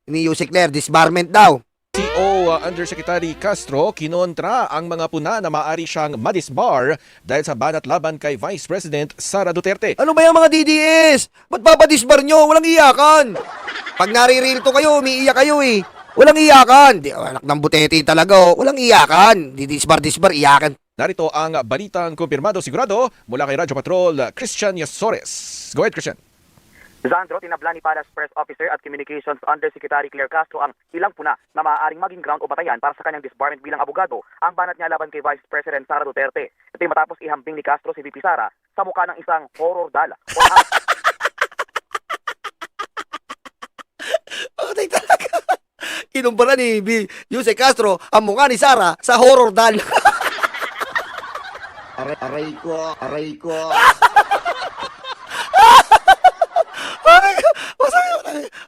ni Yusek Ler, disbarment daw. CEO Undersecretary Castro kinontra ang mga puna na maaari siyang madisbar dahil sa banat laban kay Vice President Sara Duterte. Ano ba yung mga DDS? Ba't papadisbar nyo? Walang iyakan. Pag nare-real to kayo, umiiyak kayo eh. Walang iyakan. Di, anak ng butete talaga oh. Walang iyakan. Disbar, iyakan. Narito ang balitang kumpirmado sigurado mula kay Radyo Patrol Christian Yasores. Go ahead, Christian. Sandro, tinabla ni Palace Press Officer at Communications Undersecretary Claire Castro ang ilang puna na maaaring maging ground o batayan para sa kanyang disbarment bilang abogado ang banat niya laban kay Vice President Sara Duterte. Ito ay matapos ihambing ni Castro si VP Sara sa mukha ng isang horror doll. Patay talaga. Kinumpara ni Yusek Castro ang mukha ni Sara sa horror doll. Aray ko.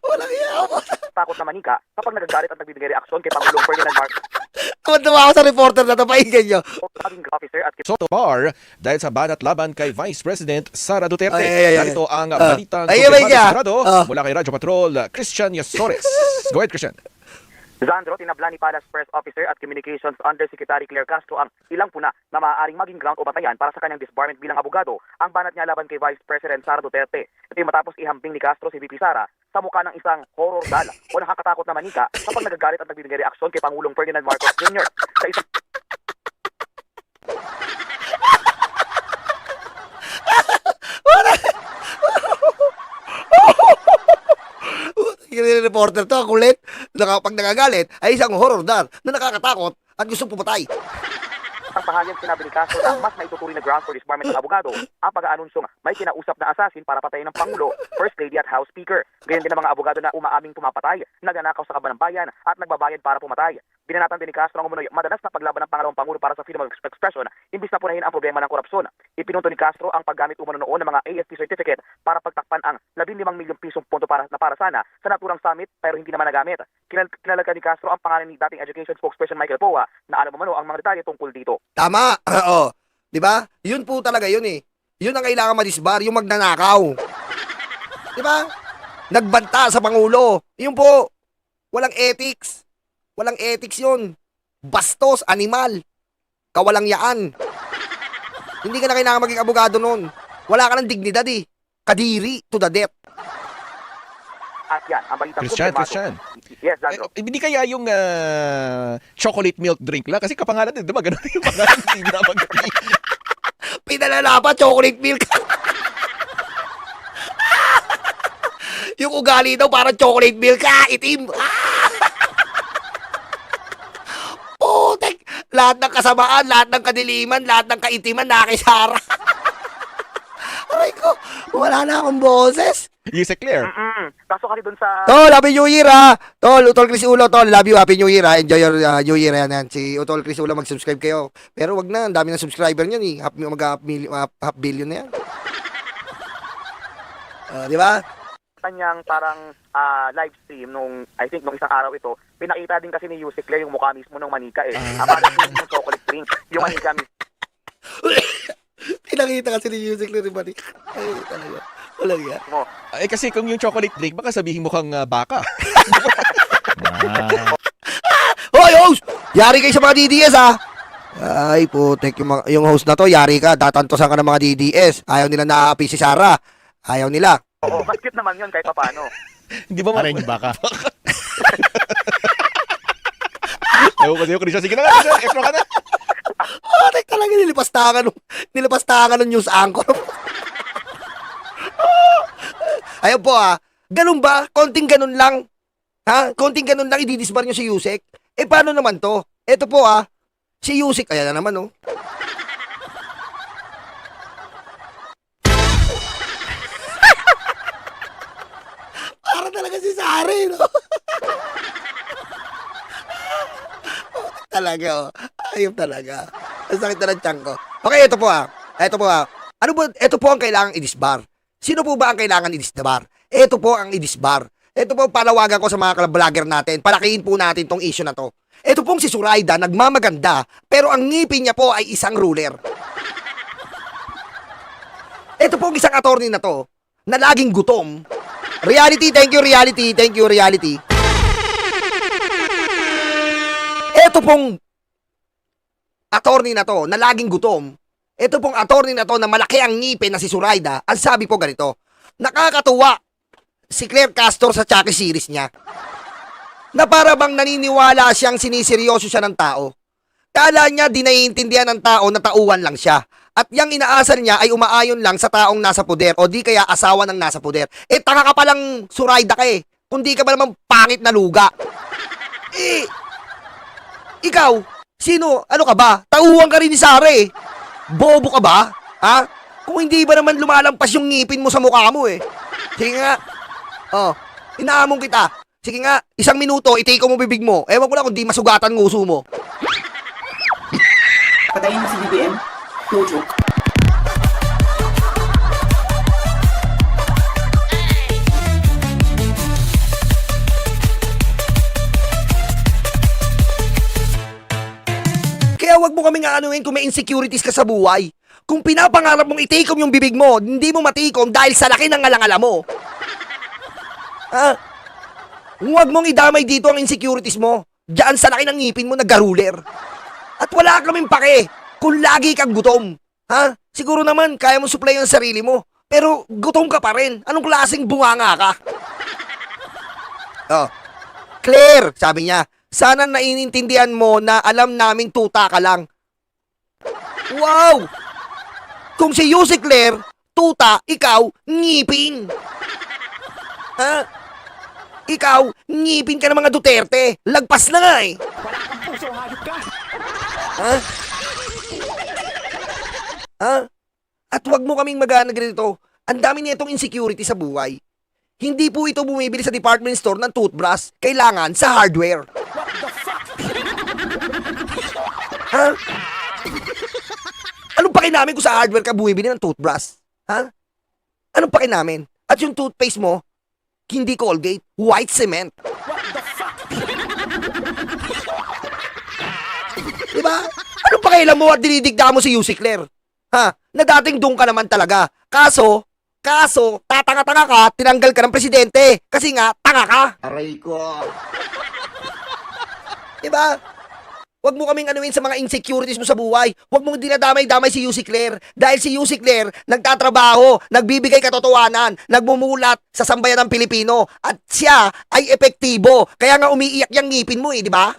Walang iyakan. Takot na manika kapag nagagalit at nagbibigay reaksyon kay Pangulong Ferdinand Marcos Tuwa ako sa reporter na ito, painggan nyo. maging officer at Soto Bar dahil sa banat laban kay Vice President Sara Duterte. Ay. Narito ang balitang Ay, kumpirmado ka. sigurado mula kay Radyo Patrol Christian Yasores. Go ahead, Christian. Sandro, tinabla ni Palace Press Officer at Communications Undersecretary Claire Castro ang ilang puna na maaaring maging ground o batayan para sa kanyang disbarment bilang abogado ang banat niya laban kay Vice President Sara Duterte. Ito ay matapos ihambing ni Castro si VP Sara sa mukha ng isang horror doll o nakakatakot na manika kapag nagagalit at nagbibigay reaksyon kay Pangulong Ferdinand Marcos Jr. sa isang Yung reporter to, ang kulit. Pag nagagalit, ay isang horror doll na nakakatakot at gustong pumatay. Ang pahayag sinabi ni Castro na mas maituturing na ground for disbarment ng abogado ang pag-aanunsyong may kinausap na assassin para patayin ng Pangulo, First Lady at House Speaker. Ganyan din ang mga abogado na umaaming pumapatay, nagnanakaw sa kaban ng bayan at nagbabayad para pumatay. Binanatan din ni Castro ang umunoy madalas na paglaban ng pangalawang Pangulo para sa freedom of expression imbis na punahin ang problema ng korupsyon. Ipinunto ni Castro ang paggamit umano noon ng mga AFP certificate para pagtakpan ang 15 milyong pisong punto para sana sa naturang summit pero hindi naman nagamit. Kinalaga ni Castro ang pangalan ni dating Education Spokesperson Michael Poa na alam mo ang mga detalye tungkol dito. Tama. Oo. Di ba? Yun po talaga yun eh. Yun ang kailangan madisbar, yung magnanakaw. Di ba? Nagbanta sa Pangulo. Yun po. Walang ethics. Walang ethics yun. Bastos, animal. Kawalangyaan. Hindi ka na kailangan maging abogado nun. Wala ka ng dignidad eh. Kadiri to the death. At yan, ang balitang Christian. Yes, Sandro. Hindi kaya yung chocolate milk drink lang? Kasi kapangalan din, di ba? Ganun yung pangalan. Hindi na mag-drink. Pinalala pa, chocolate milk. Yung ugali daw parang chocolate milk ka, itim. Putek, lahat ng kasamaan, lahat ng kadiliman, lahat ng kaitiman nakisara. Aray ko, wala na akong boses. Yusek Claire. Kaso kasi dun sa... Tol, Happy New Year ha. Tol, Utol Chris Ulo, Tol, love you, Happy New Year ha. Enjoy your New Year yan. Si Utol Chris Ulo, mag-subscribe kayo. Pero wag na, ang dami ng subscriber niyan eh. Half billion na yan. Di ba? kanyang parang live stream nung, I think, nung isang araw ito, pinakita din kasi ni Yusek Claire yung mukha mismo ng manika eh. Parang yung chocolate drink, yung manika mismo. Pinakita kasi ni Yusek Claire yung manika. Ay, talaga. Walang yan. Eh kasi kung yung chocolate drink, baka sabihin mo kang baka. Hoy, host! Yari kayo sa mga DDS, ha? Ay, putek, yung host na to, yari ka. Datantosan ka ng mga DDS. Ayaw nila na-api si Sarah. Ayaw nila. Oo, mas cute naman yun kahit pa paano. Hindi ba Aray, baka. Ewan ko sa'yo, Krisha. Sige na nga, Krisha. Extra ka na. Putek talaga, nilipastakan ng news anchor. Ayun po, ha? Ganun ba? Konting ganun lang. Ha? Konting ganun lang, ididisbar nyo si Yusek. Eh, paano naman to? Eto po, ha? Si Yusek, ayan na naman, oh. Para talaga si Sari, no? Talaga, oh. Ayop talaga. Ang sakit na ng tiyan ko. Okay, ito po, ha? Ito po, ha? Ano po, ito po ang kailangang idisbar. Sino po ba ang kailangan idisbar? Ito po ang idisbar. Ito po panawagan ko sa mga vlogger natin. Palakihin po natin tong issue na to. Ito pong si Zoraida, nagmamaganda, pero ang ngipin niya po ay isang ruler. Ito pong isang attorney na to, na laging gutom. Reality, thank you, reality, thank you, reality. Eto pong attorney na to, na laging gutom, eto pong attorney na to na malaki ang ngipin na si Zoraida, ang sabi po ganito, nakakatuwa si Claire Castro sa Chucky series niya. Na para bang naniniwala siyang siniseryoso siya ng tao. Kala niya di naiintindihan ng tao na tauhan lang siya. At yang inaasar niya ay umaayon lang sa taong nasa poder o di kaya asawa ng nasa poder. Eh, tanga ka palang Zoraida ka eh. Kundi ka ba naman pangit na luga. Eh, ikaw, sino? Ano ka ba? Tauhan ka rin ni Sara eh. Bobo ka ba? Ha? Kung hindi ba naman lumalampas yung ngipin mo sa mukha mo eh. Sige nga. Oh, inaamon kita. Sige nga, 1 minuto, itake mo bibig mo. Ewan ko lang kung di masugatan nguso mo. Patayin mo si BBM. No joke. Kaya wag mo kaming aanuhin kung may insecurities ka sa buhay. Kung pinapangarap mong itikom yung bibig mo, hindi mo matikom dahil sa laki ng ngalangala mo. Ha? Huwag mong idamay dito ang insecurities mo. Diyan sa laki ng ngipin mo naggaruler. At wala kaming pake kung lagi kang gutom. Ha? Siguro naman kaya mo supply ang sarili mo. Pero gutom ka pa rin. Anong klaseng bunganga ka? Oh. Claire, sabi niya, sana naiintindihan mo na alam naming tuta ka lang. Wow! Kung si Yusek Claire, tuta, ikaw, ngipin. Ha? Ikaw, ngipin ka ng mga Duterte. Lagpas na nga eh. Ha? Ha? At wag mo kaming mag-aanag rito. Ang dami nitong insecurity sa buhay. Hindi po ito bumibili sa department store ng toothbrush. Kailangan sa hardware. Ha? Anong pake namin kung sa hardware ka bumibili ng toothbrush? Ha? Anong pake namin? At yung toothpaste mo, hindi Colgate, white cement. Diba? Anong pakialam mo at dinidigda mo si Yusek Claire? Ha? Na dating doon ka naman talaga. Kaso, tatanga-tanga ka, tinanggal ka ng presidente. Kasi nga, tanga ka. Aray ko. Diba? Huwag mo kaming anuin sa mga insecurities mo sa buhay. Huwag mong dinadamay-damay si Yusek Claire. Dahil si Yusek Claire, nagtatrabaho, nagbibigay katotohanan, nagmumulat sa sambayan ng Pilipino. At siya ay epektibo. Kaya nga umiiyak yung ngipin mo eh, di ba?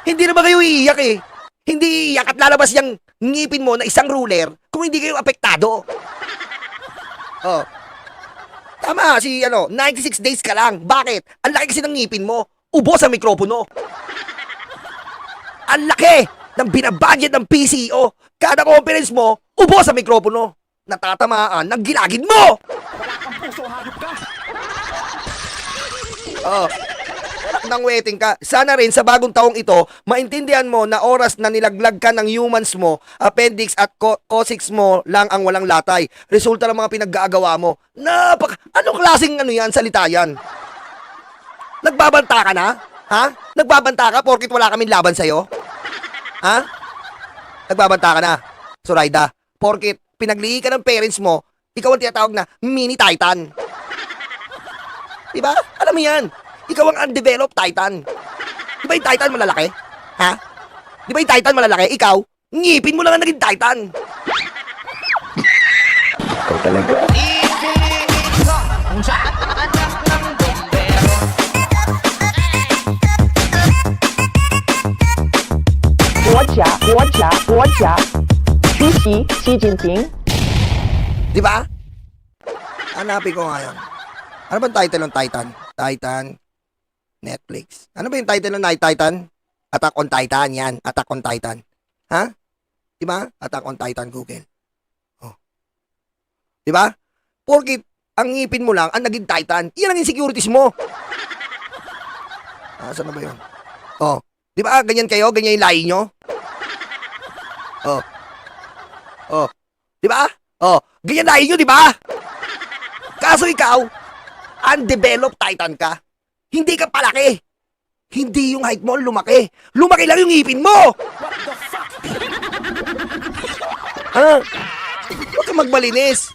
Hindi naman kayo iiyak eh. Hindi iiyak at lalabas yung ngipin mo na isang ruler kung hindi kayo apektado. Oh. Tama, 96 days ka lang. Bakit? Ang laki kasi ng ngipin mo. Ubo sa mikropono. Ang laki ng binabudget ng PCO. Kada conference mo, ubo sa mikropono. Natatamaan ng gilagid mo. Wala kang puso, hayop ka! Oh. Nang waiting ka. Sana rin sa bagong taong ito, maintindihan mo na oras na nilaglag ka ng humans mo, appendix at coccyx mo lang ang walang latay. Resulta ng mga pinag-aagawa mo. Anong klaseng yan, salita yan? Nagbabanta ka na? Ha? Nagbabanta ka porkit wala kaming laban sa'yo? Ha? Nagbabanta ka na, Zoraida. Porkit pinaglihi ka ng parents mo, ikaw ang tinatawag na mini titan. Diba? Alam mo yan. Ikaw ang undeveloped titan. Di ba yung titan malalaki? Ha? Di ba yung titan malalaki? Ikaw, ngipin mo lang ang naging titan. Ikaw talaga. Xi Jinping. Di ba? Hanapin ko ngayon. Ano bang title ng Titan? Titan Netflix. Ano ba yung title ng Night Titan? Attack on Titan, yan. Attack on Titan. Ha? Di ba? Attack on Titan, Google. Oh. Di ba? Porkit ang ngipin mo lang ang naging Titan. Yan ang insecurities mo. Saan na ba yun? Oh. Di ba? Ganyan kayo? Ganyan yung lahi nyo? Oh. Oh. Di ba? Oh. Ganyan lahi nyo, di ba? Kaso ikaw, undeveloped Titan ka. Hindi ka palaki. Hindi yung height mo lumaki. Lumaki lang yung ngipin mo. Ha? Huwag kang magbalinis.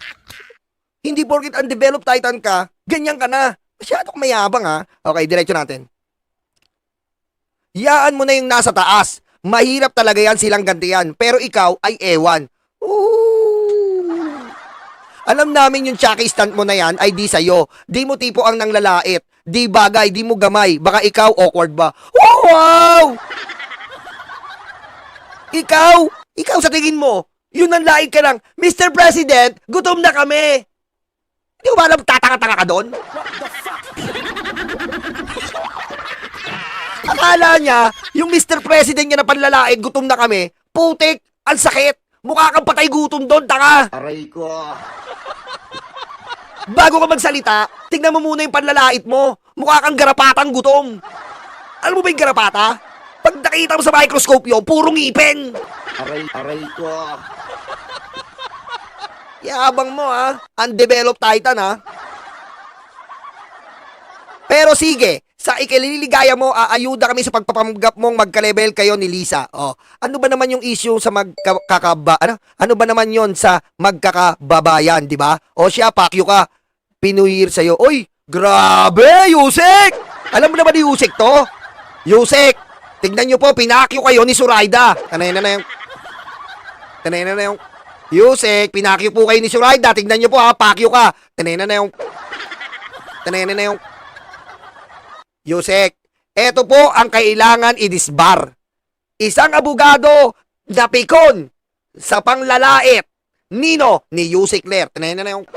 Hindi porkit undeveloped Titan ka, ganyan ka na. Masyado kang mayabang ha. Okay, diretso natin. Yaan mo na yung nasa taas. Mahirap talaga yan silang gantihan. Pero ikaw ay ewan. Ooh. Alam namin yung Chucky stunt mo na yan ay di sa'yo. Di mo tipo ang nanglalait. Di bagay, di mo gamay. Baka ikaw awkward ba? Wow! Ikaw sa tingin mo, yun ang laing ka lang, Mr. President, gutom na kami. Hindi ko ba alam, tatanga-tanga ka doon? Akala niya, yung Mr. President niya na panlalaig, gutom na kami, putik, ang sakit. Mukha kang patay gutom doon, tanga. Aray ko. Bago ka magsalita, tingnan mo muna yung panlalait mo. Mukha kang garapatang gutom. Alam mo ba yung garapata? Pag nakita mo sa microscope yun, puro ngipin. Aray ko. Yabang mo ha, undeveloped titan ha. Pero sige, sa ikililigaya mo, aayuda kami sa pagpapanggap mong magka-level kayo ni Lisa. Oh, ano ba naman yung issue sa ano ba naman yon sa magkakababayan, di ba? O siya, pakyo ka. Pinuhir sa'yo. Oy, grabe, Yusek! Alam mo naman ni Yusek to? Yusek, tignan nyo po, pinakyo kayo ni Suraida. Tanay na yung Yusek, pinakyo po kayo ni Suraida. Tignan nyo po ha, pakyo ka. Tanay na yung Yusek, eto po ang kailangan i-disbar. Isang abogado na pikon sa panglalait. Nino ni Yusek Ler. Tanay na yung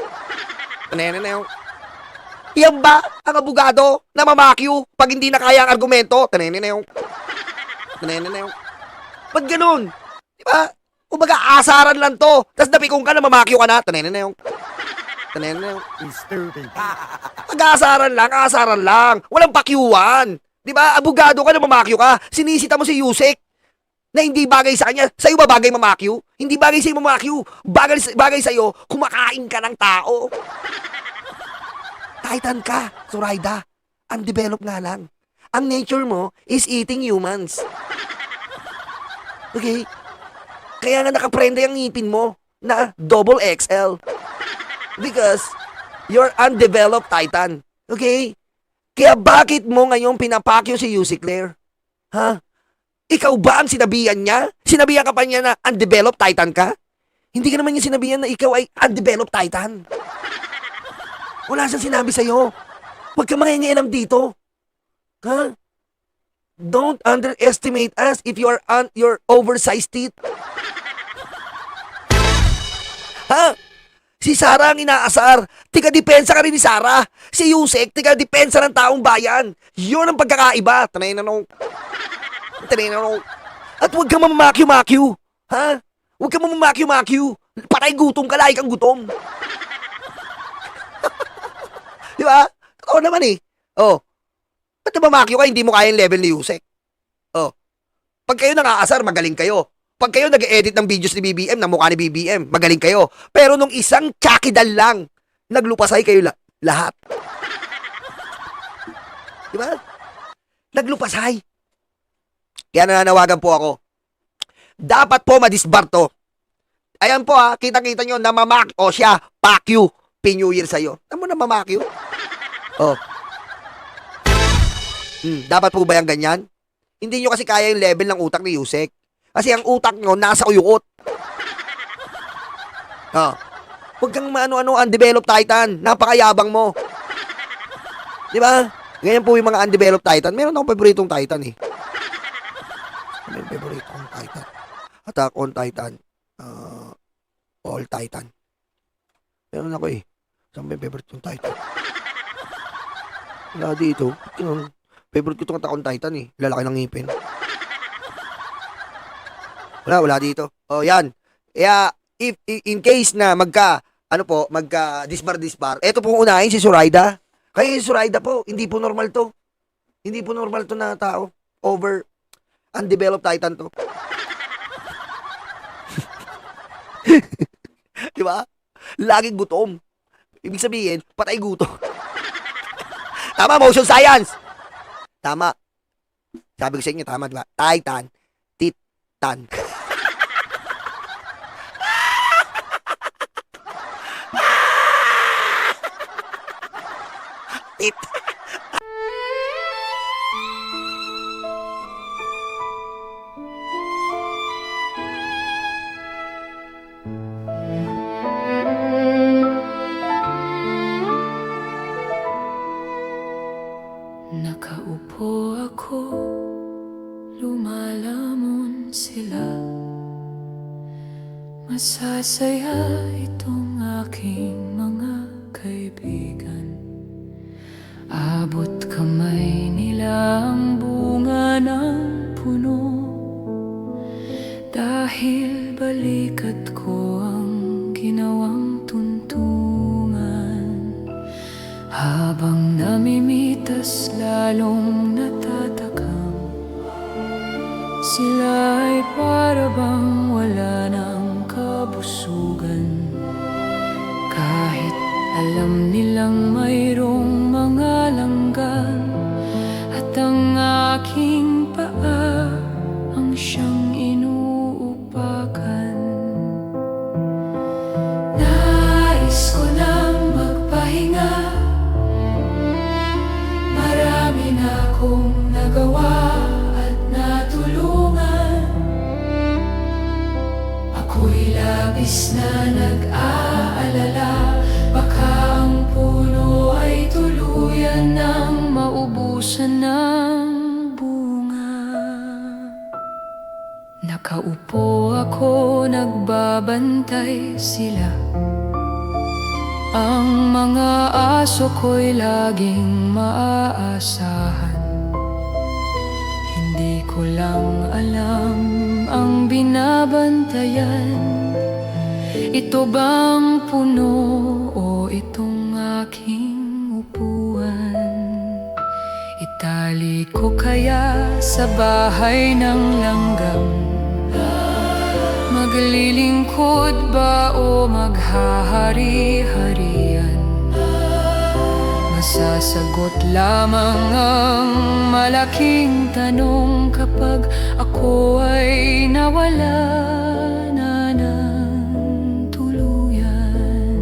Yan ba ang abogado na mamakyo pag hindi na kaya ang argumento? Tanay na yung Ba't ganun? Diba? Kumbaga, asaran lang to. Tapos napikong ka na mamakyo ka na. Tanay na yung Pag-aasaran lang. Walang pakyuan. Diba? Abogado ka na mamakyo ka. Sinisita mo si Yusek na hindi bagay sa kanya. Sa'yo ba bagay mamakyo? Hindi bagay sa'yo mamakyo. Bagay sa'yo, kumakain ka ng tao. Titan ka, Zoraida. Undeveloped nga lang. Ang nature mo is eating humans. Okay? Kaya nga nakaprenda yung ngipin mo na double XL. Because you're undeveloped Titan. Okay? Kaya bakit mo ngayon pinapakyo si Yusek Ler? Ha? Ikaw ba ang sinabihan niya? Sinabihan ka pa niya na undeveloped Titan ka? Hindi ka naman niya sinabihan na ikaw ay undeveloped Titan. Wala siyang sinabi sa'yo. Huwag ka mangingialam dito. Ha? Don't underestimate us if you are on your oversized teeth. Ha? Si Sarah ang inaasar. Tiga-depensa ka rin ni Sarah. Si Yusek, tiga-depensa ng taong bayan. Yun ang pagkakaiba. Tanay na nung. At huwag ka mamamakyo-makyo. Ha? Huwag ka mamamakyo-makyo. Patay gutom ka, lahi kang gutom. Di ba? Oo naman eh. Oh. Ba't namamakyo ka, hindi mo kaya yung level ni Yusek? Oh. Pag kayo nangaasar, magaling kayo. Pag kayo nag-edit ng videos ni BBM, ng mukha ni BBM, magaling kayo. Pero nung isang tsakidal lang, naglupasay kayo lahat. Di ba? Naglupasay. Kaya nananawagan po ako. Dapat po madisbar to. Ayan po ha, kita-kita nyo, namamak, o siya, pakyu, pinyuyer sa'yo. Alam mo namamakyo? Oh. Dapat po ba yung ganyan? Hindi nyo kasi kaya yung level ng utak ni Yusek. Kasi ang utak nyo nasa uyukot. Oh. Huwag kang maano-ano undeveloped Titan. Napakayabang mo. Di ba? Ganyan po yung mga undeveloped Titan. Meron akong paboritong Titan eh. Ano yung paboritong Titan? Attack on Titan. All Titan. Meron ako eh. Saan ba yung paboritong Titan? Wala dito. Favorite ko itong Attack on Titan eh. Lalaki ng ngipin. Wala dito. Oh, yan. Kaya, if in case na disbar, eto pong unahin si Suraida. Kaya si Suraida po, hindi po normal to. Hindi po normal to na tao. Undeveloped Titan to. Diba? Laging gutom. Ibig sabihin, patay gutom. Tama, motion science. Tama. Sabi ko sa inyo, tama diba? Titan. Titan. Nakaupo ako, lumalamon sila. Masasaya itong aking mga kaibigan. Abot kamay nila ang bunga ng puno, dahil balikat ko ang ginawang tuntungan. Habang namimitas lalong natatakam, sila ay para bang wala ng kabusugan. Kahit alam nilang mayroong mga langgan, at ang aking paa ang siyang inuupakan. Nais ko nang magpahinga, marami na akong nagawa at natulungan. Ako'y labis na nag-aalala, baka ang puno ay tuluyan ng maubusan ng bunga. Nakaupo ako, nagbabantay sila. Ang mga aso ko'y laging maaasahan. Hindi ko lang alam ang binabantayan. Ito bang puno o itong aking upuan? Itali ko kaya sa bahay ng langgam? Maglilingkod ba o maghahari-harian? Masasagot lamang ang malaking tanong kapag ako ay nawala na ng tuluyan.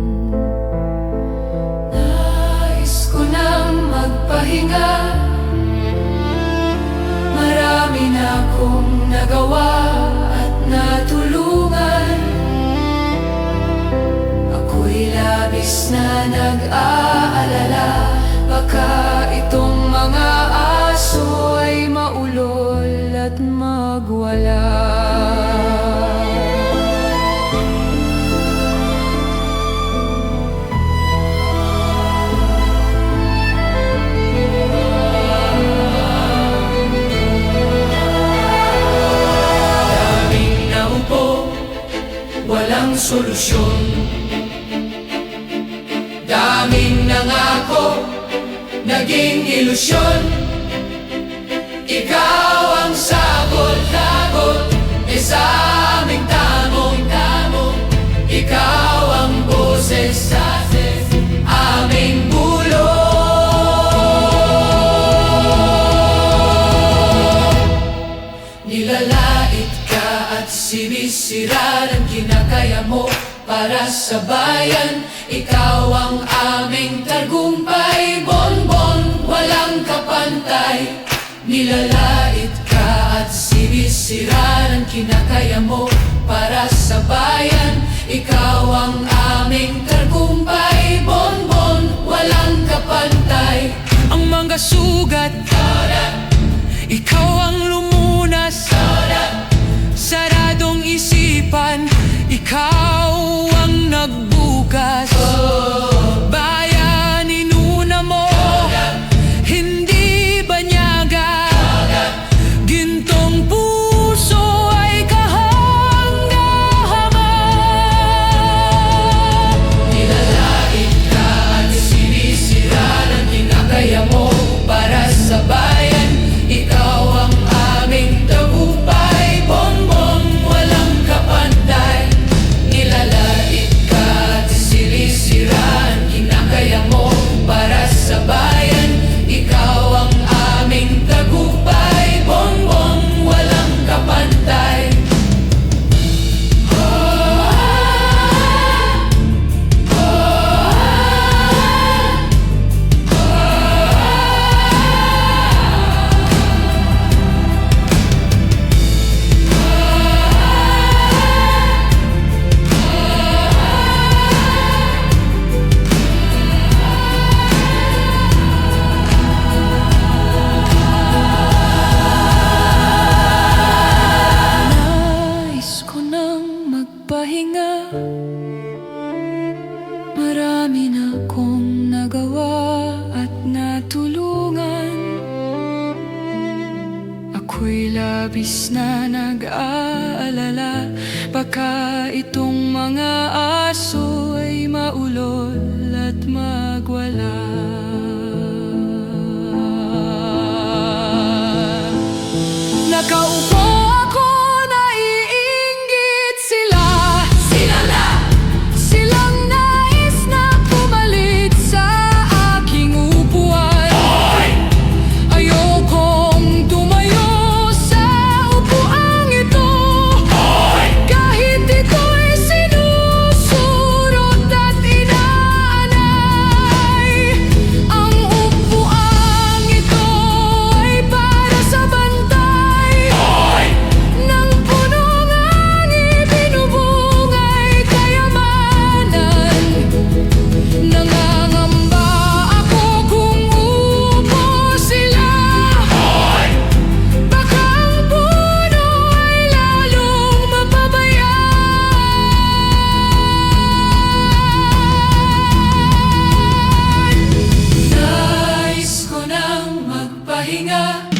Nais ko nang magpahinga, marami na akong nagawa at natulungan. Ako'y labis na nag-aalala, baka itong mga aso ay maulol at magwala. Daming naupo, walang solusyon. Daming nangako, naging ilusyon. Ikaw ang sagot-lagot sa aming tamong-tamong. Ikaw ang boses sa aming bulong. Nilalait ka at sinisira ng kinakaya mo para sa bayan. Ikaw ang aming tagumpay, bonbon, walang kapantay. Nilalait ka at sinisira ng kinakaya mo para sa bayan. Ikaw ang aming tagumpay, bonbon, walang kapantay. Ang mga sugat, ikaw ang lumunas. Saradong isipan, ikaw ang nagbukas. Bayan, inuna mo, hindi banyaga. Gintong puso ay kahanga-hanga. Nilalait ka at sinisira ng kinakaya mo para sa ako'y labis na nag-aalala. Baka itong mga aso ay maulol at magwala. Nakaupo ako, naiinggit sila. Silang nais na pumalit sa aking upuan. Ayokong tumayo sa upuang ito. Kahit ito'y sinusurot at inaanay. Ang upuang ito ay para sa bantay ng punong ang ibinubungay kayamanan. Nangangamba ako kung upo sila. Baka ang puno ay lalong mapabayaan. Nais ko nang magpahinga.